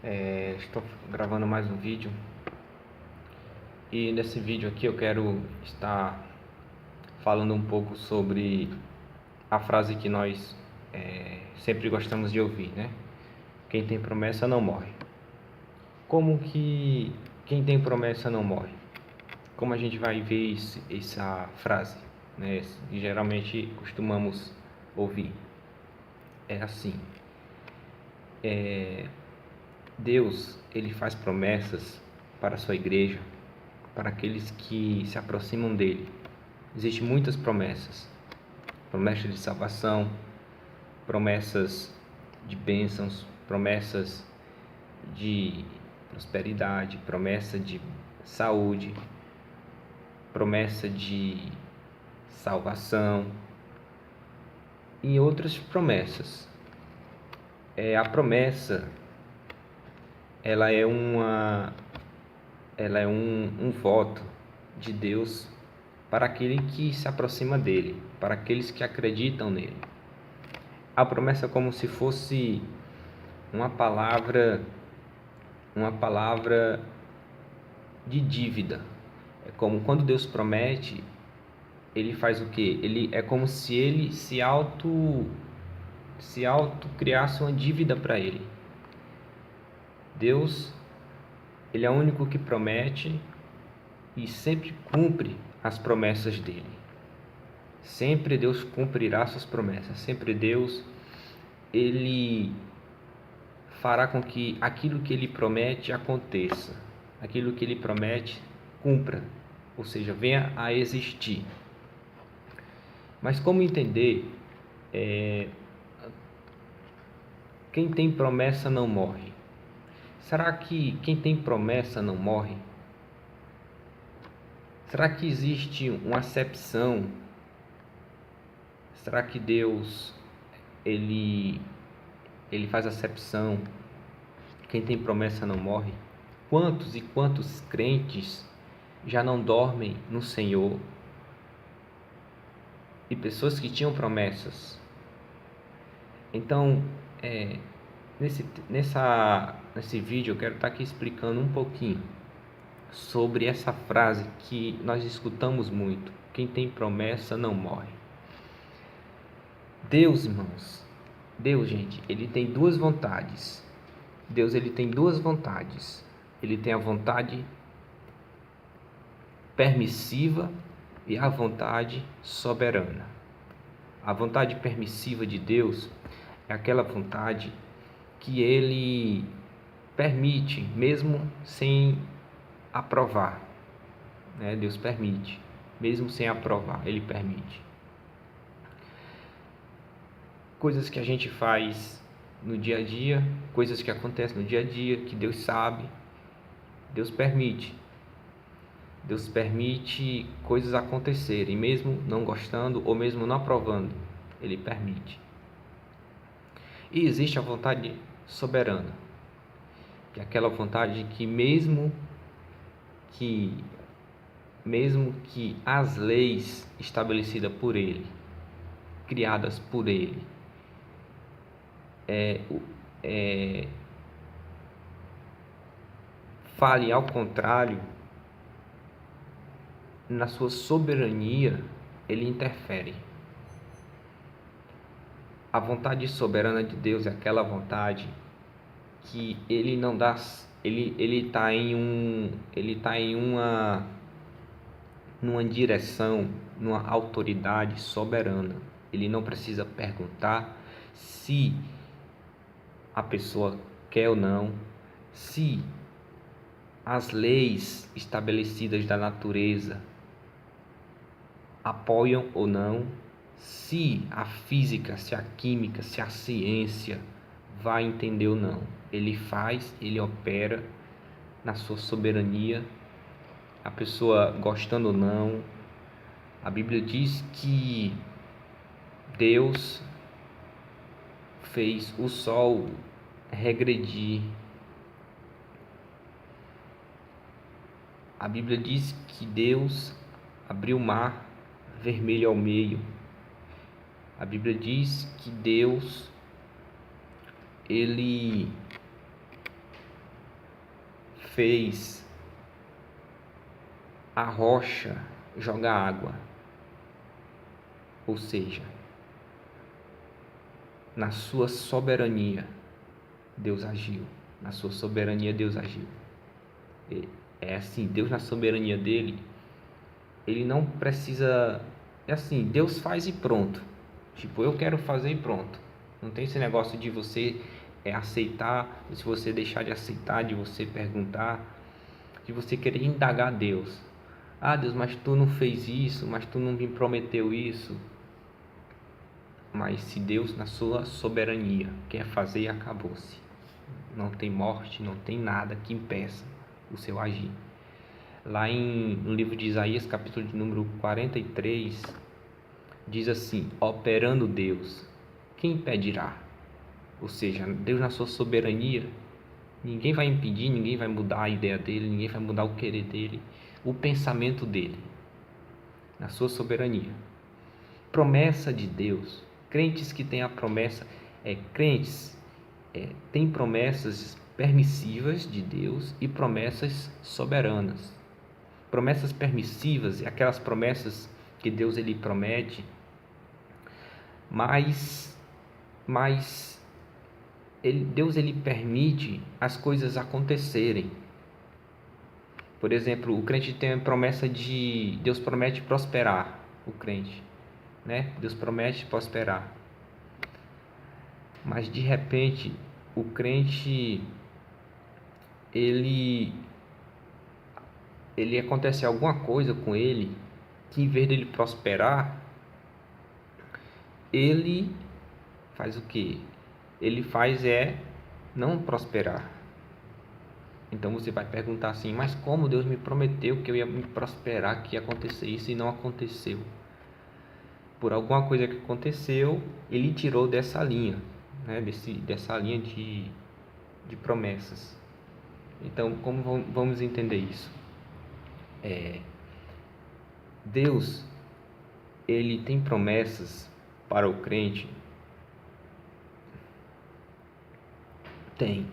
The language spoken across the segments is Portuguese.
Estou gravando mais um vídeo e nesse vídeo aqui eu quero estar falando um pouco sobre a frase que nós sempre gostamos de ouvir, né? Quem tem promessa não morre. Como que quem tem promessa não morre? Como a gente vai ver essa frase, né? E geralmente costumamos ouvir. É assim: Deus, ele faz promessas para a sua igreja, para aqueles que se aproximam dele. Existem muitas promessas: promessas de salvação, promessas de bênçãos, promessas de prosperidade, promessa de saúde, promessa de salvação e outras promessas. A promessa, ela é um voto de Deus para aquele que se aproxima dele, para aqueles que acreditam nele. A promessa é como se fosse uma palavra de dívida. É como quando Deus promete, ele faz o quê? Ele é como se ele se auto criasse uma dívida para ele. Deus, ele é o único que promete e sempre cumpre as promessas dele. Sempre Deus cumprirá suas promessas. Sempre Deus, ele fará com que aquilo que ele promete aconteça. Aquilo que ele promete cumpra, ou seja, venha a existir. Mas como entender? Quem tem promessa não morre. Será que quem tem promessa não morre? Será que existe uma acepção? Será que Deus ele faz acepção? Quem tem promessa não morre? Quantos e quantos crentes já não dormem no Senhor? E pessoas que tinham promessas. Então, nesse vídeo eu quero estar aqui explicando um pouquinho sobre essa frase que nós escutamos muito: quem tem promessa não morre. Deus, irmãos, Deus, gente, ele tem duas vontades. Deus, ele tem duas vontades. Ele tem a vontade permissiva e a vontade soberana. A vontade permissiva de Deus é aquela vontade que ele permite, mesmo sem aprovar, né? Deus permite, mesmo sem aprovar, ele permite. Coisas que a gente faz no dia a dia, coisas que acontecem no dia a dia, que Deus sabe, Deus permite. Deus permite coisas acontecerem, mesmo não gostando ou mesmo não aprovando, ele permite. E existe a vontade soberana, que é aquela vontade que mesmo que as leis estabelecidas por ele, criadas por ele, fale ao contrário, na sua soberania ele interfere. A vontade soberana de Deus é aquela vontade que ele não dá, ele está em numa direção, numa autoridade soberana. Ele não precisa perguntar se a pessoa quer ou não, se as leis estabelecidas da natureza apoiam ou não, se a física, se a química, se a ciência vai entender ou não. Ele faz, ele opera na sua soberania, a pessoa gostando ou não. A Bíblia diz que Deus fez o sol regredir. A Bíblia diz que Deus abriu o mar vermelho ao meio. A Bíblia diz que Deus ele fez a rocha jogar água. Ou seja, na sua soberania, Deus agiu. Na sua soberania, Deus agiu. É assim, Deus na soberania dele, ele não precisa... É assim, Deus faz e pronto. Tipo, eu quero fazer e pronto. Não tem esse negócio de você aceitar, se você deixar de aceitar, de você perguntar, de você querer indagar a Deus. Ah, Deus, mas tu não fez isso, mas tu não me prometeu isso. Mas se Deus, na sua soberania, quer fazer, acabou-se. Não tem morte, não tem nada que impeça o seu agir. Lá no livro de Isaías, capítulo de número 43, diz assim: operando Deus, quem impedirá? Ou seja, Deus na sua soberania, ninguém vai impedir, ninguém vai mudar a ideia dele, ninguém vai mudar o querer dele, o pensamento dele, na sua soberania. Promessa de Deus, crentes que têm a promessa, têm promessas permissivas de Deus e promessas soberanas. Promessas permissivas é aquelas promessas que Deus ele promete, mas Deus ele permite as coisas acontecerem. Por exemplo, o crente tem a promessa de... Deus promete prosperar o crente, né? Deus promete prosperar. Mas de repente, o crente ele acontece alguma coisa com ele que, em vez dele prosperar, ele faz o quê? Ele faz não prosperar. Então você vai perguntar assim: mas como Deus me prometeu que eu ia me prosperar, que ia acontecer isso e não aconteceu? Por alguma coisa que aconteceu, ele tirou dessa linha, né? dessa linha de promessas. Então, como vamos entender isso? Deus, ele tem promessas para o crente? Tem.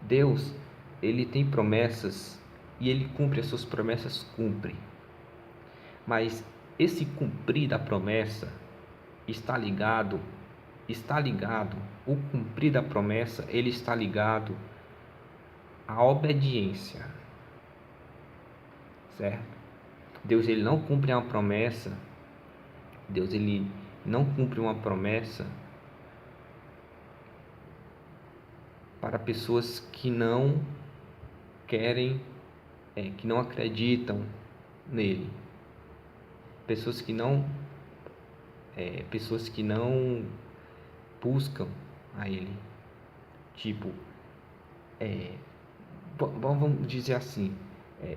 Deus, ele tem promessas e ele cumpre, as suas promessas cumpre. Mas esse cumprir da promessa está ligado, o cumprir da promessa, ele está ligado à obediência. Certo? Deus ele não cumpre uma promessa. Deus ele não cumpre uma promessa para pessoas que não querem, que não acreditam nele, pessoas que não buscam a ele. Tipo, vamos dizer assim,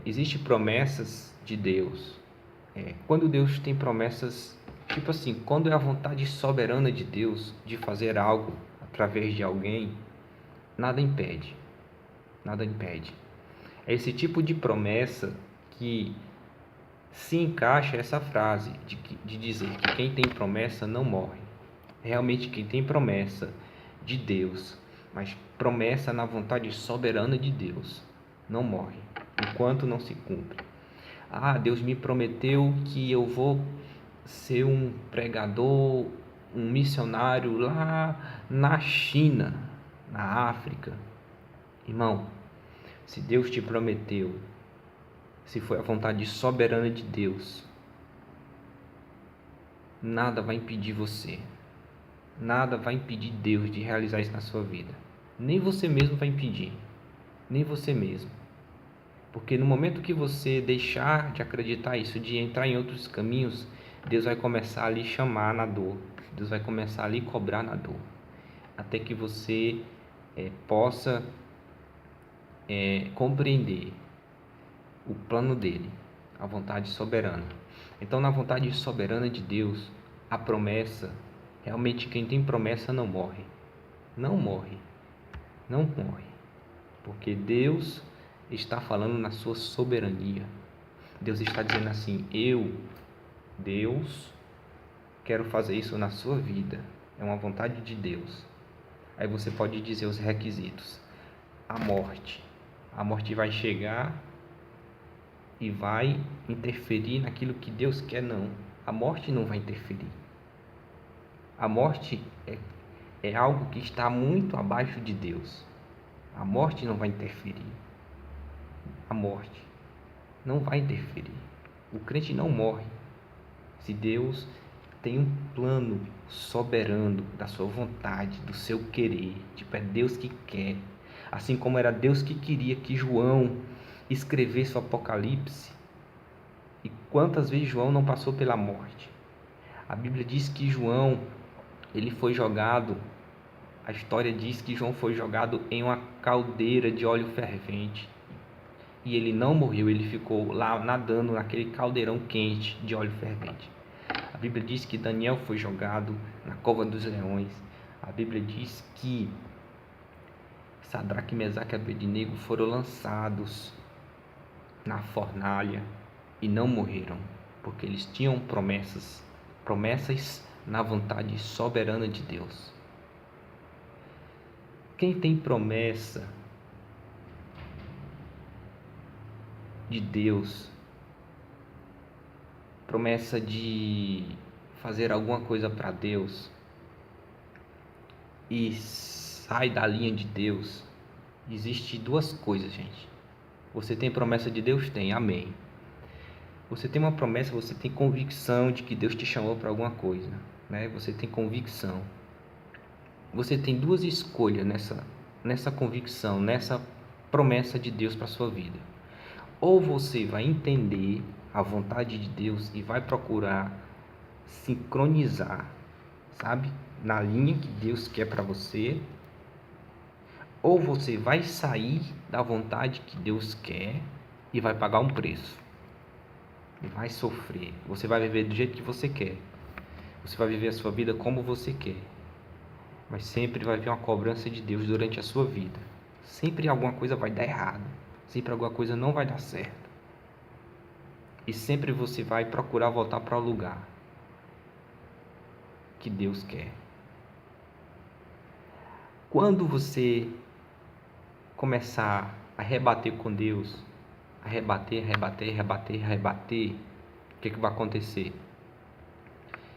existem promessas de Deus. Quando Deus tem promessas, tipo assim, quando é a vontade soberana de Deus de fazer algo através de alguém, nada impede. É esse tipo de promessa que se encaixa essa frase de dizer que quem tem promessa não morre. Realmente quem tem promessa de Deus, mas promessa na vontade soberana de Deus, não morre, enquanto não se cumpre. Ah, Deus me prometeu que eu vou ser um pregador, um missionário lá na China, na África. Irmão, se Deus te prometeu, se foi a vontade soberana de Deus, nada vai impedir você. Nada vai impedir Deus de realizar isso na sua vida. Nem você mesmo vai impedir. Nem você mesmo. Porque no momento que você deixar de acreditar isso, de entrar em outros caminhos, Deus vai começar a lhe chamar na dor. Deus vai começar a lhe cobrar na dor. Até que você possa compreender o plano dele, a vontade soberana. Então, na vontade soberana de Deus, a promessa, realmente quem tem promessa não morre. Não morre. Porque Deus está falando na sua soberania. Deus está dizendo assim: Deus, quero fazer isso na sua vida. É uma vontade de Deus. Aí você pode dizer os requisitos. A A morte vai chegar e vai interferir naquilo que Deus quer, não. A morte não vai interferir. A morte é algo que está muito abaixo de Deus. A morte não vai interferir. A morte não vai interferir. O crente não morre. Se Deus tem um plano soberano da sua vontade, do seu querer, tipo, é Deus que quer. Assim como era Deus que queria que João escrevesse o Apocalipse. E quantas vezes João não passou pela morte? A Bíblia diz que João, ele foi jogado, a história diz que João foi jogado em uma caldeira de óleo fervente. E ele não morreu, ele ficou lá nadando naquele caldeirão quente de óleo fervente. A Bíblia diz que Daniel foi jogado na cova dos leões. A Bíblia diz que Sadraque, Mesaque e Abednego foram lançados na fornalha e não morreram, porque eles tinham promessas na vontade soberana de Deus. Quem tem promessa de Deus, promessa de fazer alguma coisa para Deus e sai da linha de Deus, existe duas coisas, gente. Você tem promessa de Deus? Tem, amém. Você tem uma promessa, você tem convicção de que Deus te chamou para alguma coisa, né? Você tem convicção. Você tem duas escolhas nessa convicção, nessa promessa de Deus para sua vida. Ou você vai entender a vontade de Deus e vai procurar sincronizar, sabe, na linha que Deus quer para você, ou você vai sair da vontade que Deus quer e vai pagar um preço. E vai sofrer. Você vai viver do jeito que você quer. Você vai viver a sua vida como você quer. Mas sempre vai vir uma cobrança de Deus durante a sua vida. Sempre alguma coisa vai dar errado. Sempre alguma coisa não vai dar certo. E sempre você vai procurar voltar para o lugar que Deus quer. Quando você começar a rebater com Deus, a rebater, o que vai acontecer?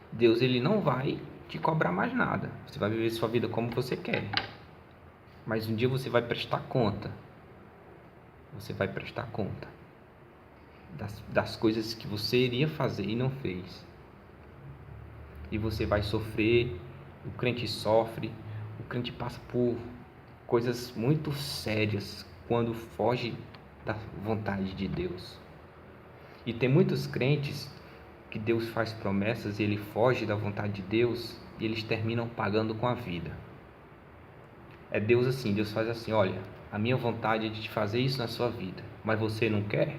Deus, ele não vai te cobrar mais nada. Você vai viver sua vida como você quer. Mas um dia você vai prestar conta. Você vai prestar conta das coisas que você iria fazer e não fez. E você vai sofrer, o crente sofre, o crente passa por coisas muito sérias quando foge da vontade de Deus. E tem muitos crentes que Deus faz promessas e ele foge da vontade de Deus e eles terminam pagando com a vida. É Deus assim, Deus faz assim, olha, a minha vontade é de te fazer isso na sua vida, mas você não quer?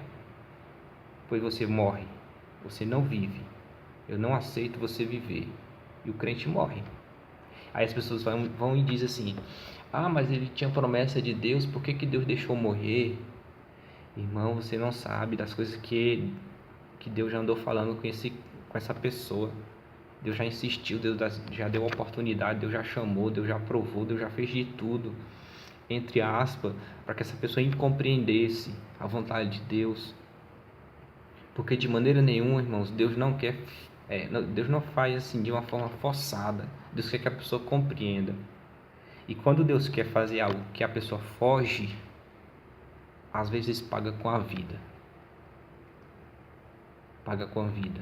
Pois você morre, você não vive, eu não aceito você viver, e o crente morre. Aí as pessoas vão e dizem assim, mas ele tinha promessa de Deus, por que Deus deixou morrer? Irmão, você não sabe das coisas que Deus já andou falando com essa pessoa. Deus já insistiu, Deus já deu oportunidade, Deus já chamou, Deus já provou, Deus já fez de tudo, entre aspas, para que essa pessoa compreendesse a vontade de Deus. Porque de maneira nenhuma, irmãos, Deus não quer, Deus não faz assim de uma forma forçada. Deus quer que a pessoa compreenda. E quando Deus quer fazer algo que a pessoa foge, às vezes paga com a vida. Paga com a vida.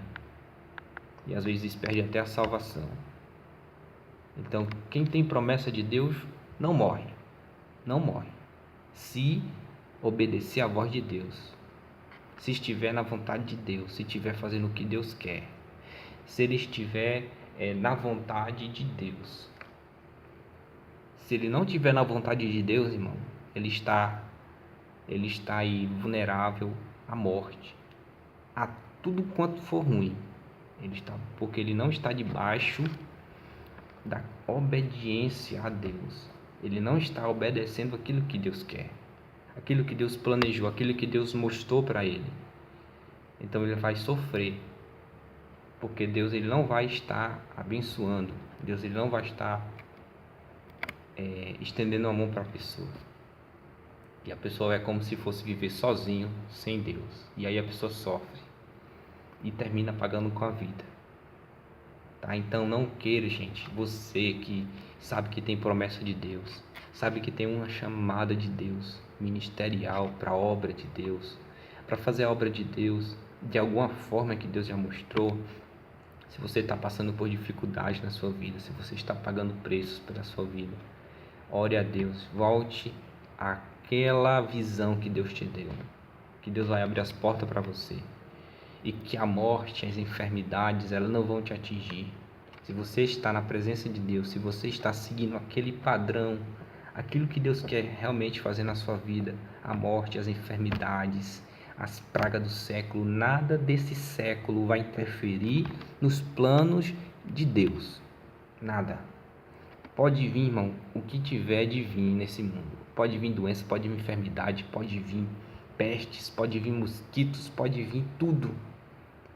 E às vezes perde até a salvação. Então, quem tem promessa de Deus não morre. Não morre. Se obedecer à voz de Deus. Se estiver na vontade de Deus. Se estiver fazendo o que Deus quer. Se ele estiver na vontade de Deus. Se ele não estiver na vontade de Deus, irmão, ele está aí vulnerável à morte. A tudo quanto for ruim. Porque ele não está debaixo da obediência a Deus. Ele não está obedecendo aquilo que Deus quer, aquilo que Deus planejou, aquilo que Deus mostrou para ele. Então ele vai sofrer, porque Deus ele não vai estar abençoando, Deus ele não vai estar estendendo a mão para a pessoa. E a pessoa é como se fosse viver sozinho, sem Deus. E aí a pessoa sofre e termina pagando com a vida. Tá? Então não queira, gente, você que sabe que tem promessa de Deus, sabe que tem uma chamada de Deus, ministerial para a obra de Deus, para fazer a obra de Deus de alguma forma que Deus já mostrou. Se você está passando por dificuldade na sua vida, se você está pagando preços pela sua vida, ore a Deus, volte àquela visão que Deus te deu, que Deus vai abrir as portas para você e que a morte, as enfermidades, elas não vão te atingir. Se você está na presença de Deus, se você está seguindo aquele padrão, aquilo que Deus quer realmente fazer na sua vida, a morte, as enfermidades, as pragas do século, nada desse século vai interferir nos planos de Deus. Nada. Pode vir, irmão, o que tiver de vir nesse mundo. Pode vir doença, pode vir enfermidade, pode vir pestes, pode vir mosquitos, pode vir tudo.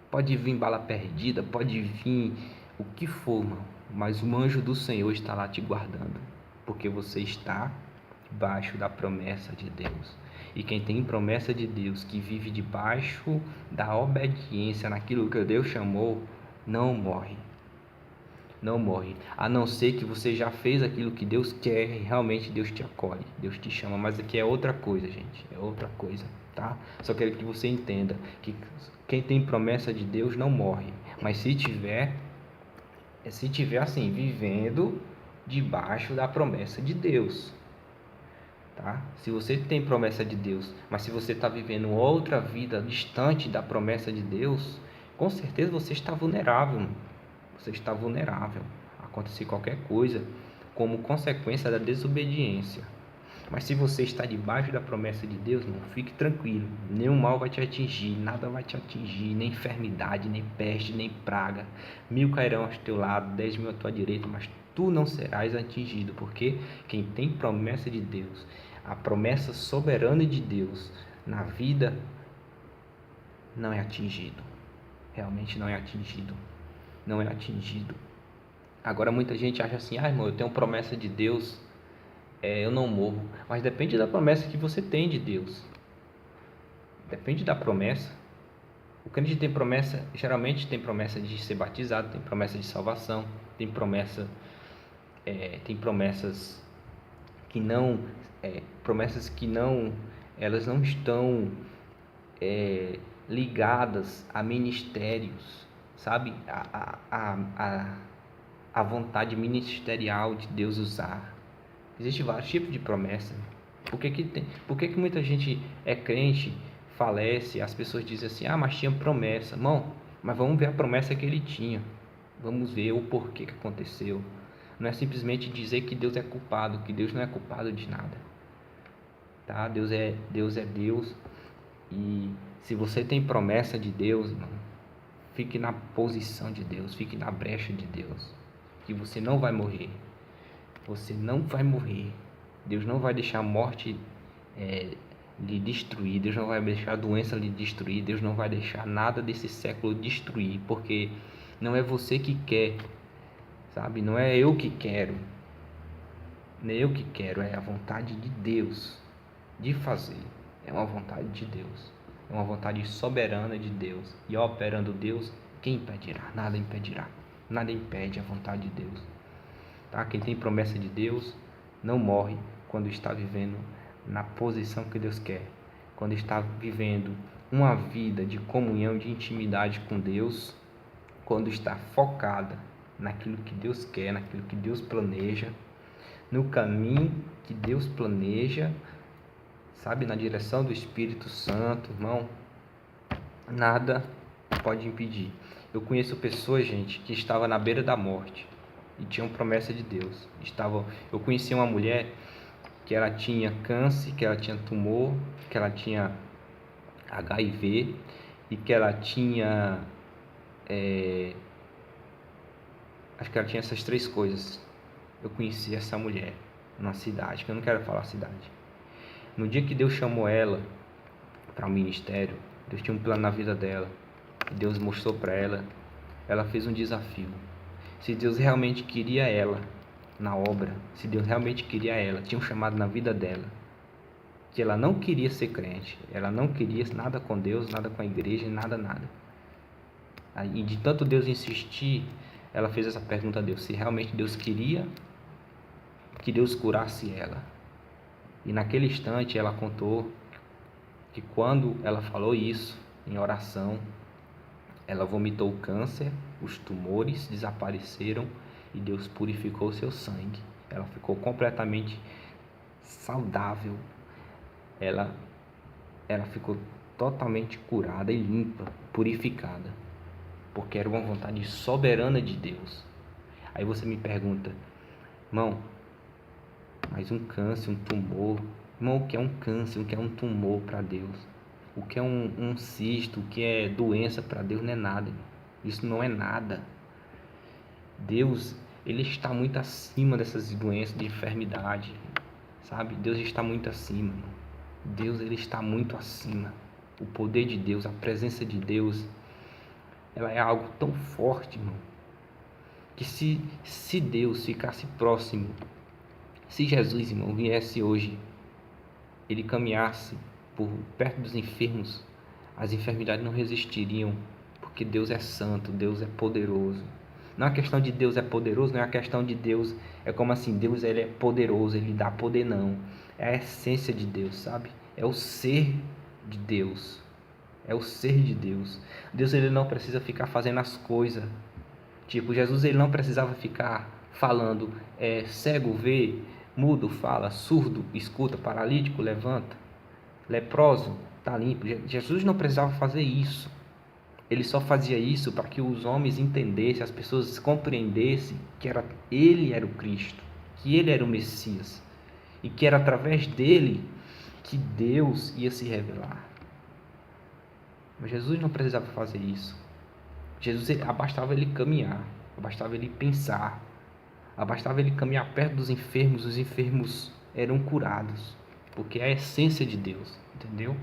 Pode vir bala perdida, pode vir o que for, irmão. Mas o anjo do Senhor está lá te guardando, porque você está debaixo da promessa de Deus. E quem tem promessa de Deus, que vive debaixo da obediência naquilo que Deus chamou, não morre. Não morre, a não ser que você já fez aquilo que Deus quer e realmente Deus te acolhe, Deus te chama. Mas aqui é outra coisa, gente, é outra coisa, tá? Só quero que você entenda que quem tem promessa de Deus não morre, mas se tiver assim, vivendo debaixo da promessa de Deus, tá? Se você tem promessa de Deus, mas se você está vivendo outra vida distante da promessa de Deus, com certeza você está vulnerável. Você está vulnerável a acontecer qualquer coisa como consequência da desobediência. Mas se você está debaixo da promessa de Deus, não fique tranquilo. Nenhum mal vai te atingir, nada vai te atingir, nem enfermidade, nem peste, nem praga. 1000 cairão ao teu lado, 10.000 à tua direita, mas tu não serás atingido, porque quem tem promessa de Deus, a promessa soberana de Deus na vida, não é atingido. Realmente não é atingido. Não é atingido. Agora muita gente acha assim, irmão, eu tenho promessa de Deus, eu não morro. Mas depende da promessa que você tem de Deus. Depende da promessa. O crente tem promessa, geralmente tem promessa de ser batizado, tem promessa de salvação, tem promessas que não, elas não estão ligadas a ministérios, sabe? A vontade ministerial de Deus usar. Existem vários tipos de promessa. Por que muita gente é crente, falece, as pessoas dizem assim, mas tinha promessa. Irmão, mas vamos ver a promessa que ele tinha. Vamos ver o porquê que aconteceu. Não é simplesmente dizer que Deus é culpado, que Deus não é culpado de nada. Tá? Deus é Deus. E se você tem promessa de Deus, irmão, fique na posição de Deus, fique na brecha de Deus, que você não vai morrer. Você não vai morrer. Deus não vai deixar a morte lhe destruir. Deus não vai deixar a doença lhe destruir. Deus não vai deixar nada desse século destruir, porque não é você que quer, sabe? Não é eu que quero. Não é eu que quero, é a vontade de Deus de fazer. É uma vontade de Deus. É uma vontade soberana de Deus. E operando Deus, quem impedirá? Nada impedirá. Nada impede a vontade de Deus. Tá? Quem tem promessa de Deus não morre quando está vivendo na posição que Deus quer. Quando está vivendo uma vida de comunhão, de intimidade com Deus. Quando está focada naquilo que Deus quer, naquilo que Deus planeja. No caminho que Deus planeja, sabe, na direção do Espírito Santo, irmão, nada pode impedir. Eu conheço pessoas, gente, que estavam na beira da morte e tinham promessa de Deus. Eu conheci uma mulher que ela tinha câncer, que ela tinha tumor, que ela tinha HIV e que ela tinha, acho que ela tinha essas 3 coisas. Eu conheci essa mulher numa cidade, que eu não quero falar a cidade. No dia que Deus chamou ela para o ministério, Deus tinha um plano na vida dela. Deus mostrou para ela. Ela fez um desafio. Se Deus realmente queria ela na obra, se Deus realmente queria ela, tinha um chamado na vida dela, que ela não queria ser crente, ela não queria nada com Deus, nada com a igreja, nada. E de tanto Deus insistir, ela fez essa pergunta a Deus, se realmente Deus queria que Deus curasse ela. E naquele instante ela contou que quando ela falou isso em oração, ela vomitou o câncer, os tumores desapareceram e Deus purificou seu sangue. Ela ficou completamente saudável. Ela ficou totalmente curada e limpa, purificada, porque era uma vontade soberana de Deus. Aí você me pergunta, irmão, mas um câncer, um tumor, irmão, o que é um câncer, o que é um tumor para Deus? O que é um cisto, o que é doença para Deus não é nada, irmão. Isso não é nada. Deus, Ele está muito acima dessas doenças de enfermidade, sabe? Deus está muito acima, irmão. Deus, Ele está muito acima. O poder de Deus, a presença de Deus, ela é algo tão forte, irmão, que se Deus ficasse próximo, se Jesus, irmão, viesse hoje, Ele caminhasse por perto dos enfermos, as enfermidades não resistiriam, porque Deus é santo, Deus é poderoso. Não é uma questão de Deus é poderoso, não é uma questão de Deus, é como assim, Deus ele é poderoso, Ele dá poder, não. É a essência de Deus, sabe? É o ser de Deus. É o ser de Deus. Deus, Ele não precisa ficar fazendo as coisas. Tipo, Jesus, Ele não precisava ficar falando, cego vê, mudo fala, surdo escuta, paralítico levanta, leproso está limpo. Jesus não precisava fazer isso. Ele só fazia isso para que os homens entendessem, as pessoas compreendessem que Ele era o Cristo, que Ele era o Messias e que era através dele que Deus ia se revelar. Mas Jesus não precisava fazer isso. Jesus, bastava Ele caminhar, bastava Ele pensar, bastava Ele caminhar perto dos enfermos, os enfermos eram curados, porque é a essência de Deus, entendeu?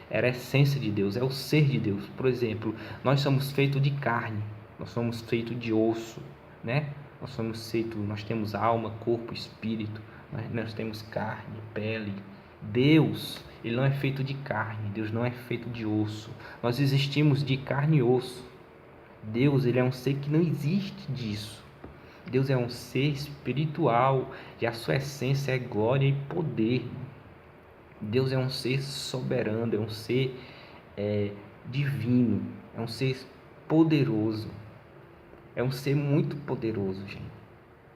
Era a essência de Deus, é o ser de Deus. Por exemplo, nós somos feitos de carne, nós somos feitos de osso, né? Nós temos alma, corpo, espírito, nós temos carne, pele. Deus, Ele não é feito de carne, Deus não é feito de osso. Nós existimos de carne e osso. Deus, Ele é um ser que não existe disso. Deus é um ser espiritual e a sua essência é glória e poder. Deus é um ser soberano, é um ser divino, é um ser poderoso, é um ser muito poderoso, gente,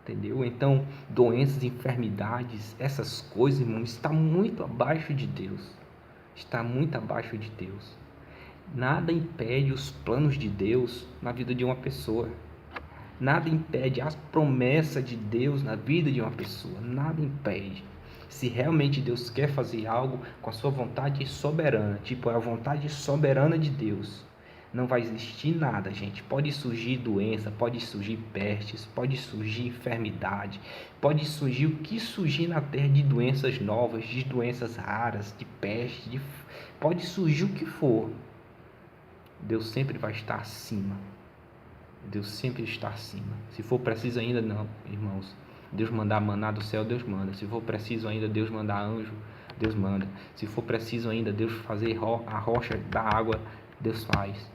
entendeu? Então, doenças, enfermidades, essas coisas, irmão, está muito abaixo de Deus, está muito abaixo de Deus. Nada impede os planos de Deus na vida de uma pessoa, nada impede as promessas de Deus na vida de uma pessoa, nada impede. Se realmente Deus quer fazer algo com a sua vontade soberana, tipo a vontade soberana de Deus, não vai existir nada, gente. Pode surgir doença, pode surgir pestes, pode surgir enfermidade, pode surgir o que surgir na terra de doenças novas, de doenças raras, de peste, pode surgir o que for. Deus sempre vai estar acima. Deus sempre está acima. Se for preciso ainda, não, irmãos. Deus mandar maná do céu, Deus manda. Se for preciso ainda Deus mandar anjo, Deus manda. Se for preciso ainda Deus fazer a rocha da água, Deus faz.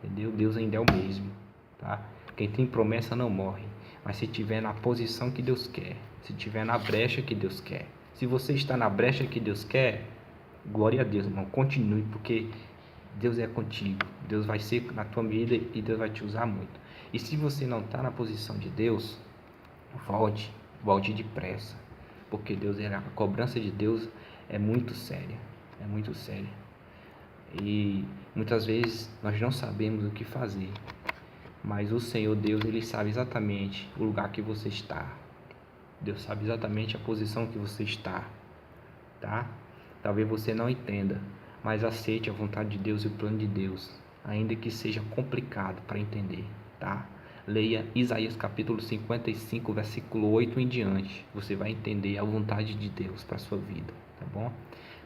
Entendeu? Deus ainda é o mesmo, tá? Quem tem promessa não morre. Mas se estiver na posição que Deus quer, se estiver na brecha que Deus quer, se você está na brecha que Deus quer, glória a Deus, irmão. Continue, porque Deus é contigo. Deus vai ser na tua vida e Deus vai te usar muito. E se você não está na posição de Deus, volte depressa, porque a cobrança de Deus é muito séria, e muitas vezes nós não sabemos o que fazer, mas o Senhor Deus, Ele sabe exatamente o lugar que você está, Deus sabe exatamente a posição que você está, tá? Talvez você não entenda, mas aceite a vontade de Deus e o plano de Deus, ainda que seja complicado para entender, tá? Leia Isaías capítulo 55, versículo 8 em diante. Você vai entender a vontade de Deus para a sua vida, tá bom?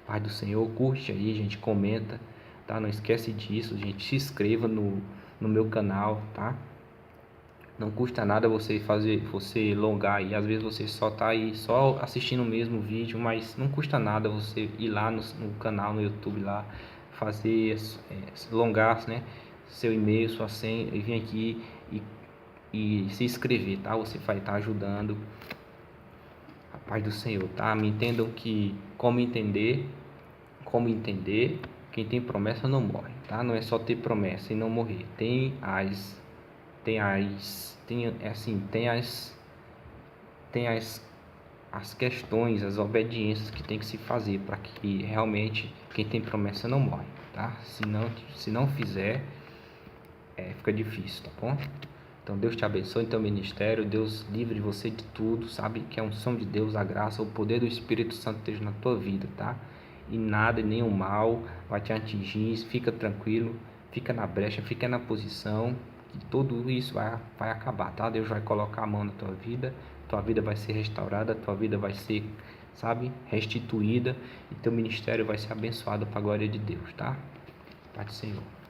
Pai do Senhor, curte aí, gente, comenta, tá? Não esquece disso, gente, se inscreva no meu canal, tá? Não custa nada você longar e às vezes você só tá aí só assistindo o mesmo vídeo, mas não custa nada você ir lá no canal, no YouTube lá, fazer, longar, né? Seu e-mail, sua senha e vir aqui e se inscrever, tá? Você vai estar ajudando a paz do Senhor, tá? Me entendam que como entender, quem tem promessa não morre, tá? Não é só ter promessa e não morrer. Tem as questões, as obediências que tem que se fazer para que realmente quem tem promessa não morre, tá? Se não fizer, fica difícil, tá bom? Então Deus te abençoe em teu ministério, Deus livre você de tudo, sabe? Que a unção de Deus, a graça, o poder do Espírito Santo esteja na tua vida, tá? E nada, nenhum mal vai te atingir, fica tranquilo, fica na brecha, fica na posição, que tudo isso vai acabar, tá? Deus vai colocar a mão na tua vida vai ser restaurada, tua vida vai ser, sabe, restituída e teu ministério vai ser abençoado para a glória de Deus, tá? Pai do Senhor.